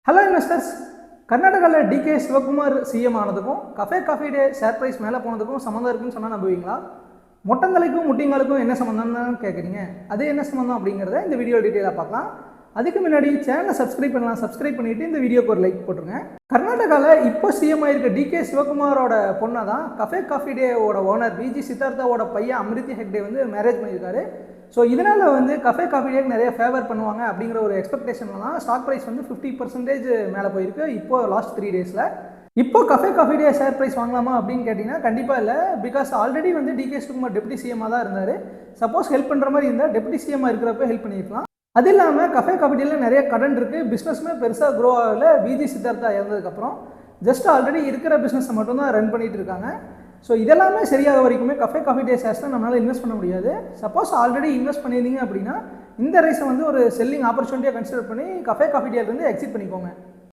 Hello investors, கர்நாடகாவில் DK Shivakumar CM ஆனதுக்கும் coffee day share price மேலே போனதுக்கும் சம்மந்தம் இருக்குன்னு சொன்னால் நம்புவீங்களா? மொட்டங்களுக்கும் முட்டிங்களுக்கும் என்ன சம்மந்தம்னு கேட்குறீங்க. அது என்ன சம்மந்தம் அப்படிங்கிறத இந்த வீடியோ டீட்டெயிலாக பார்க்கலாம். அதுக்கு முன்னாடி சேனலை சப்ஸ்கிரைப் பண்ணலாம். சப்ஸ்கிரைப் பண்ணிவிட்டு இந்த வீடியோக்கு ஒரு லைக் போட்டுருங்க. கர்நாடகாவில் இப்போ சிஎம் ஆகிருக்க டிகே சிவகுமாரோட பொண்ணை தான் காஃபி டேவோட ஓனர் விஜி சித்தார்த்தாவோட பையன் அமிர்தி ஹெக்டே வந்து மேரேஜ் பண்ணியிருக்காரு. ஸோ இதனால் வந்து காஃபி டேக்கு நிறைய ஃபேவர் பண்ணுவாங்க அப்படிங்கிற ஒரு எக்ஸ்பெக்டேஷனில் தான் ஸ்டாக் ப்ரைஸ் வந்து 50% மேலே போயிருக்கு இப்போ லாஸ்ட் 3 டேஸில். இப்போ காஃபி டே ஷேர் ப்ரைஸ் வாங்கலாமா அப்படின்னு கேட்டிங்கன்னா கண்டிப்பாக இல்லை. பிகாஸ் ஆல்ரெடி வந்து டிகே சிவகுமார் டெப்டி சிஎம்மாக தான் இருந்தார். சப்போஸ் ஹெல்ப் பண்ணுற மாதிரி இருந்தால் டெப்டி சிஎம்மாக இருக்கிறப்ப ஹெல்ப் பண்ணியிருக்கலாம். அது இல்லாமல் காஃபி டேயில் நிறைய கடன் இருக்குது. பிஸ்னஸுமே பெருசாக க்ரோ ஆகலை. விஜி சித்தார்த்தா இறந்ததுக்கப்புறம் ஜஸ்ட் ஆல்ரெடி இருக்கிற பிஸ்னஸை மட்டும்தான் ரன் பண்ணிகிட்டு இருக்காங்க. ஸோ இதெல்லாமே சரியாக வரைக்குமே காஃபி டே ஷேர்ஸில் நம்மளால் இன்வெஸ்ட் பண்ண முடியாது. சப்போஸ் ஆல்ரெடி இன்வெஸ்ட் பண்ணியிருந்தீங்க அப்படின்னா இந்த ரைஸை வந்து ஒரு செல்லிங் ஆப்பர்ச்சுனிட்டியாக கன்சிடர் பண்ணி காஃபி டேலேருந்து எக்ஸிட் பண்ணிக்கோங்க.